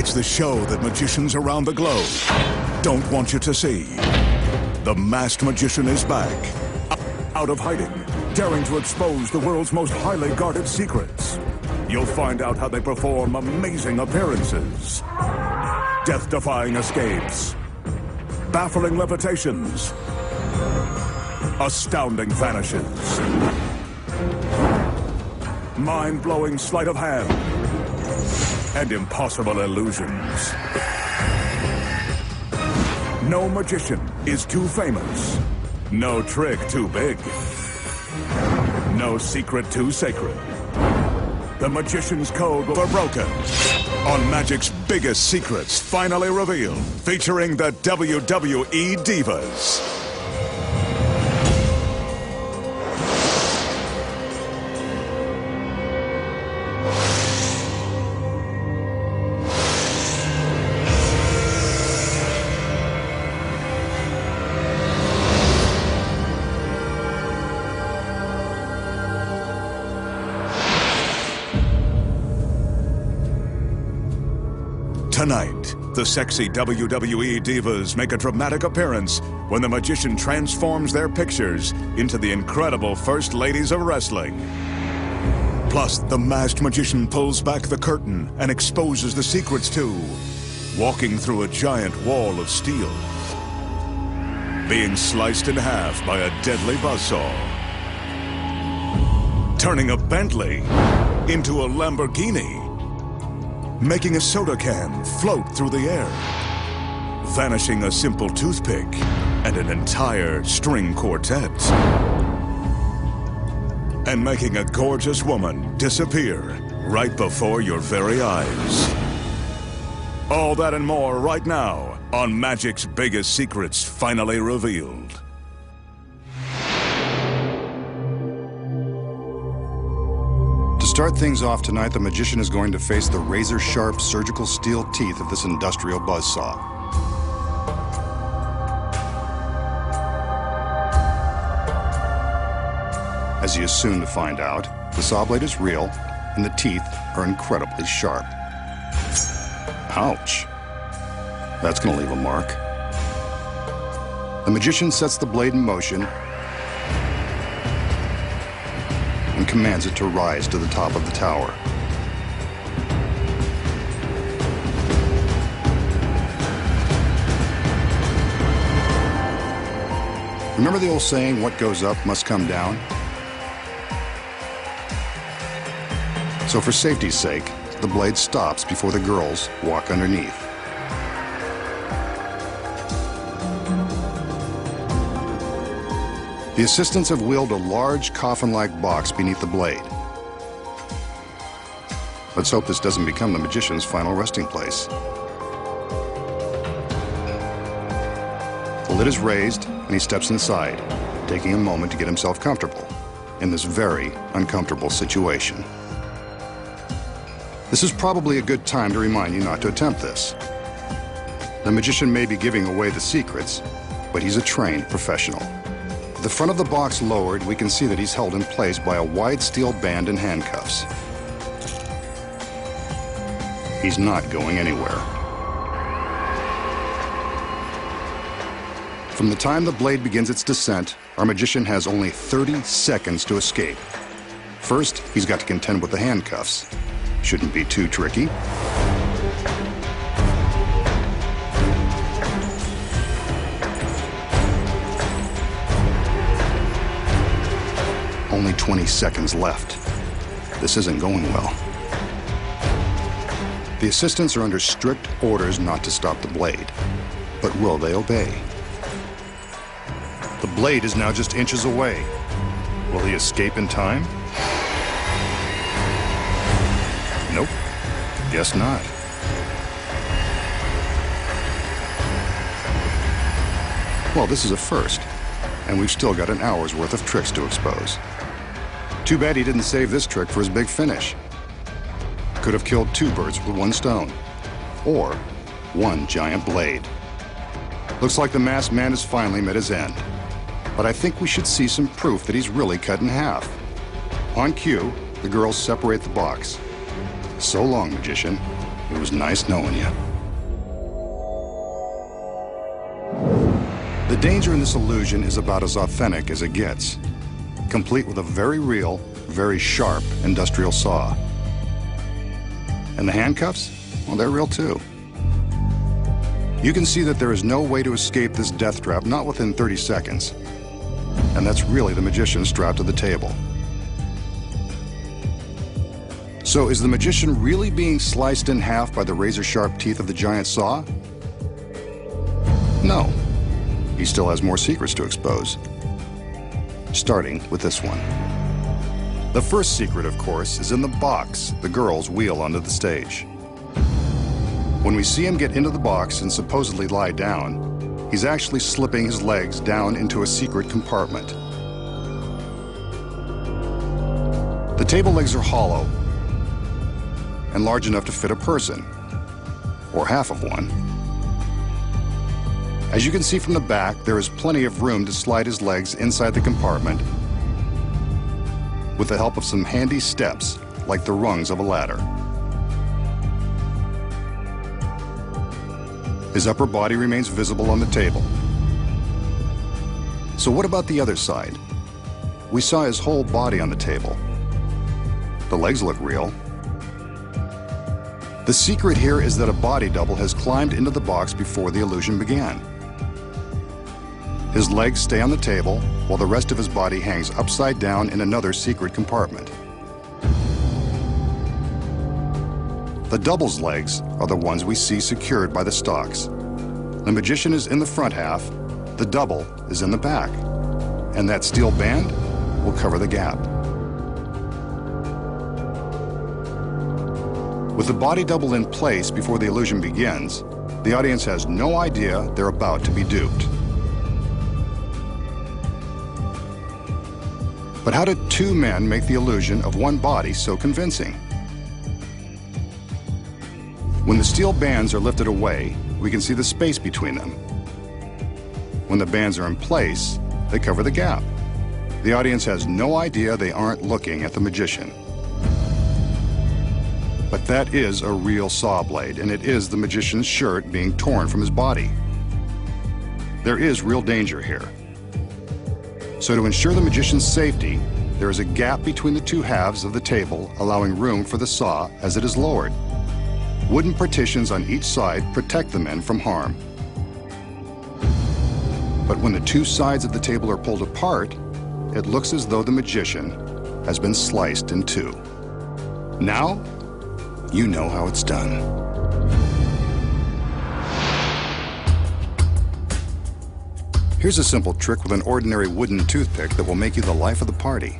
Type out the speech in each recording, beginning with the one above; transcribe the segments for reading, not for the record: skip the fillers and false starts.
It's the show that magicians around the globe don't want you to see. The masked magician is back, out of hiding, daring to expose the world's most highly guarded secrets. You'll find out how they perform amazing appearances, death-defying escapes, baffling levitations, astounding vanishes, mind-blowing sleight of hand, and impossible illusions. No magician is too famous. No trick too big. No secret too sacred. The magician's code will be broken. On Magic's biggest secrets finally revealed, featuring the WWE Divas. Tonight, the sexy WWE divas make a dramatic appearance when the magician transforms their pictures into the incredible First Ladies of Wrestling. Plus, the masked magician pulls back the curtain and exposes the secrets too, walking through a giant wall of steel, being sliced in half by a deadly buzzsaw, turning a Bentley into a Lamborghini, making a soda can float through the air, vanishing a simple toothpick and an entire string quartet, and making a gorgeous woman disappear right before your very eyes. All that and more right now on Magic's biggest secrets finally revealed. To start things off tonight, the magician is going to face the razor-sharp surgical steel teeth of this industrial buzzsaw. As he is soon to find out, the saw blade is real, and the teeth are incredibly sharp. Ouch. That's going to leave a mark. The magician sets the blade in motion and commands it to rise to the top of the tower. Remember the old saying, what goes up must come down? So for safety's sake, the blade stops before the girls walk underneath. The assistants have wheeled a large coffin-like box beneath the blade. Let's hope this doesn't become the magician's final resting place. The lid is raised, and he steps inside, taking a moment to get himself comfortable in this very uncomfortable situation. This is probably a good time to remind you not to attempt this. The magician may be giving away the secrets, but he's a trained professional. The front of the box lowered, we can see that he's held in place by a wide steel band and handcuffs. He's not going anywhere. From the time the blade begins its descent, our magician has only 30 seconds to escape. First, he's got to contend with the handcuffs. Shouldn't be too tricky. Only 20 seconds left. This isn't going well. The assistants are under strict orders not to stop the blade. But will they obey? The blade is now just inches away. Will he escape in time? Nope. Guess not. Well, this is a first, and we've still got an hour's worth of tricks to expose. Too bad he didn't save this trick for his big finish. Could have killed two birds with one stone, or one giant blade. Looks like the masked man has finally met his end. But I think we should see some proof that he's really cut in half. On cue, the girls separate the box. So long, magician. It was nice knowing you. The danger in this illusion is about as authentic as it gets, complete with a very real, very sharp industrial saw. And the handcuffs? Well, they're real too. You can see that there is no way to escape this death trap, not within 30 seconds. And that's really the magician strapped to the table. So is the magician really being sliced in half by the razor-sharp teeth of the giant saw? No. He still has more secrets to expose. Starting with this one. The first secret, of course, is in the box the girls wheel onto the stage. When we see him get into the box and supposedly lie down, he's actually slipping his legs down into a secret compartment. The table legs are hollow and large enough to fit a person, or half of one. As you can see from the back, there is plenty of room to slide his legs inside the compartment with the help of some handy steps, like the rungs of a ladder. His upper body remains visible on the table. So what about the other side? We saw his whole body on the table. The legs look real. The secret here is that a body double has climbed into the box before the illusion began. His legs stay on the table, while the rest of his body hangs upside down in another secret compartment. The double's legs are the ones we see secured by the stalks. The magician is in the front half, the double is in the back, and that steel band will cover the gap. With the body double in place before the illusion begins, the audience has no idea they're about to be duped. But how did two men make the illusion of one body so convincing? When the steel bands are lifted away, we can see the space between them. When the bands are in place, they cover the gap. The audience has no idea they aren't looking at the magician. But that is a real saw blade, and it is the magician's shirt being torn from his body. There is real danger here. So to ensure the magician's safety, there is a gap between the two halves of the table, allowing room for the saw as it is lowered. Wooden partitions on each side protect the men from harm. But when the two sides of the table are pulled apart, it looks as though the magician has been sliced in two. Now, you know how it's done. Here's a simple trick with an ordinary wooden toothpick that will make you the life of the party.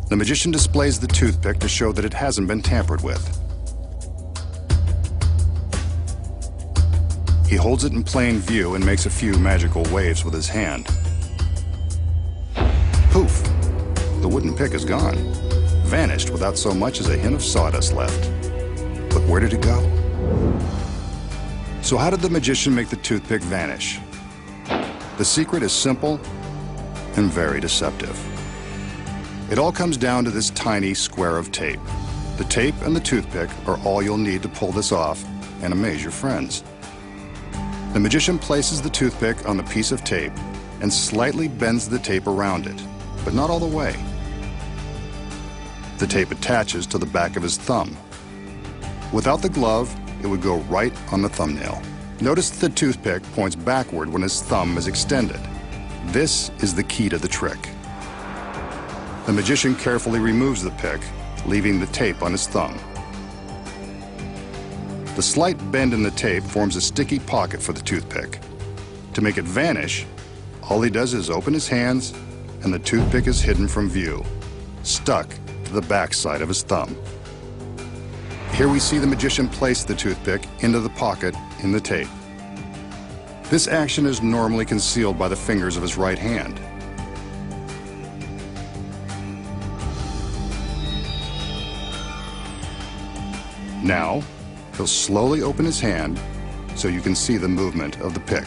The magician displays the toothpick to show that it hasn't been tampered with. He holds it in plain view and makes a few magical waves with his hand. Poof! The wooden pick is gone. Vanished without so much as a hint of sawdust left. But where did it go? So how did the magician make the toothpick vanish? The secret is simple and very deceptive. It all comes down to this tiny square of tape. The tape and the toothpick are all you'll need to pull this off and amaze your friends. The magician places the toothpick on the piece of tape and slightly bends the tape around it, but not all the way. The tape attaches to the back of his thumb. Without the glove, it would go right on the thumbnail. Notice that the toothpick points backward when his thumb is extended. This is the key to the trick. The magician carefully removes the pick, leaving the tape on his thumb. The slight bend in the tape forms a sticky pocket for the toothpick. To make it vanish, all he does is open his hands, and the toothpick is hidden from view, stuck to the back side of his thumb. Here we see the magician place the toothpick into the pocket in the tape. This action is normally concealed by the fingers of his right hand. Now, he'll slowly open his hand so you can see the movement of the pick.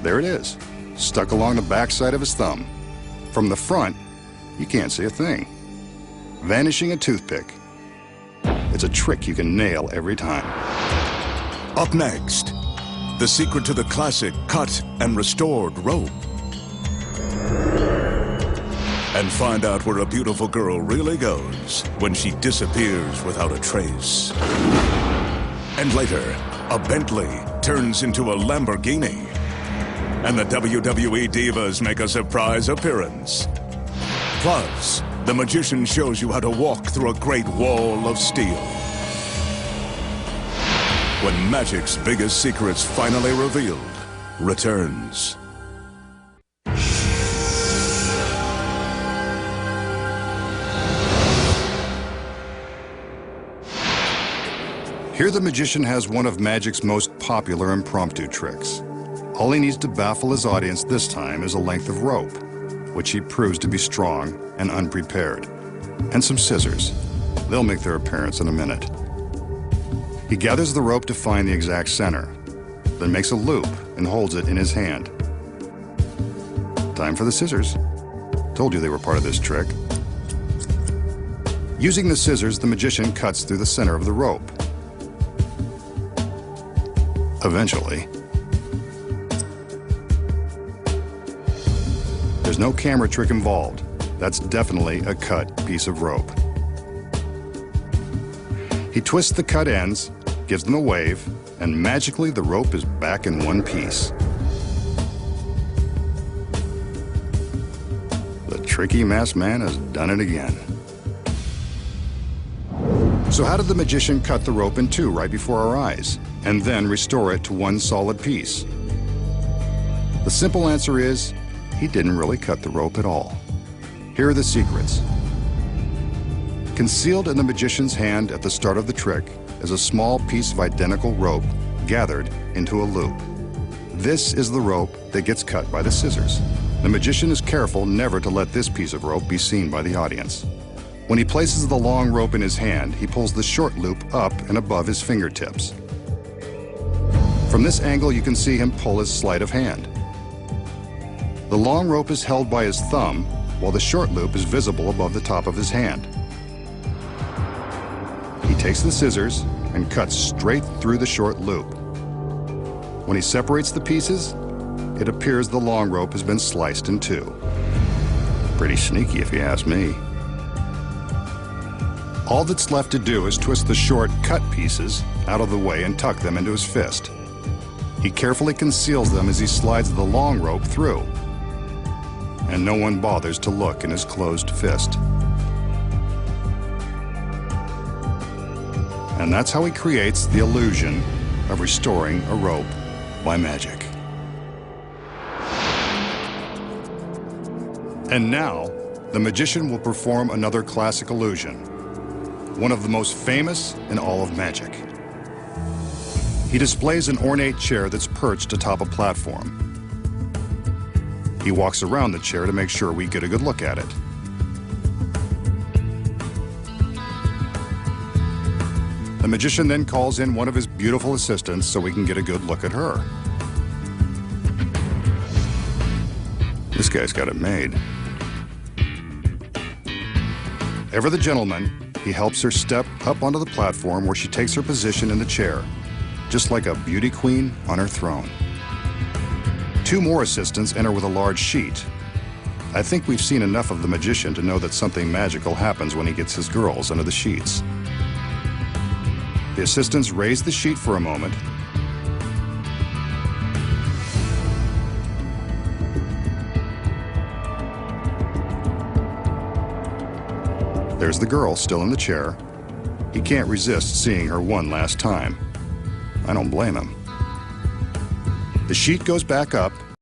There it is, stuck along the back side of his thumb. From the front, you can't see a thing. Vanishing a toothpick. It's a trick you can nail every time. Up next, the secret to the classic cut and restored rope. And find out where a beautiful girl really goes when she disappears without a trace. And later, a Bentley turns into a Lamborghini. And the WWE Divas make a surprise appearance. Plus, the magician shows you how to walk through a great wall of steel. When magic's biggest secrets finally revealed returns. Here the magician has one of magic's most popular impromptu tricks. All he needs to baffle his audience this time is a length of rope, which he proves to be strong and unprepared, and some scissors. They'll make their appearance in a minute. He gathers the rope to find the exact center, then makes a loop and holds it in his hand. Time for the scissors. Told you they were part of this trick. Using the scissors, the magician cuts through the center of the rope. Eventually, there's no camera trick involved. That's definitely a cut piece of rope. He twists the cut ends, gives them a wave, and magically the rope is back in one piece. The tricky masked man has done it again. So how did the magician cut the rope in two right before our eyes, and then restore it to one solid piece? The simple answer is, he didn't really cut the rope at all. Here are the secrets. Concealed in the magician's hand at the start of the trick is a small piece of identical rope gathered into a loop. This is the rope that gets cut by the scissors. The magician is careful never to let this piece of rope be seen by the audience. When he places the long rope in his hand, he pulls the short loop up and above his fingertips. From this angle, you can see him pull his sleight of hand. The long rope is held by his thumb, while the short loop is visible above the top of his hand. He takes the scissors and cuts straight through the short loop. When he separates the pieces, it appears the long rope has been sliced in two. Pretty sneaky, if you ask me. All that's left to do is twist the short cut pieces out of the way and tuck them into his fist. He carefully conceals them as he slides the long rope through, and no one bothers to look in his closed fist. And that's how he creates the illusion of restoring a rope by magic. And now, the magician will perform another classic illusion, one of the most famous in all of magic. He displays an ornate chair that's perched atop a platform. He walks around the chair to make sure we get a good look at it. The magician then calls in one of his beautiful assistants so we can get a good look at her. This guy's got it made. Ever the gentleman, he helps her step up onto the platform where she takes her position in the chair, just like a beauty queen on her throne. Two more assistants enter with a large sheet. I think we've seen enough of the magician to know that something magical happens when he gets his girls under the sheets. The assistants raise the sheet for a moment. There's the girl still in the chair. He can't resist seeing her one last time. I don't blame him. The sheet goes back up,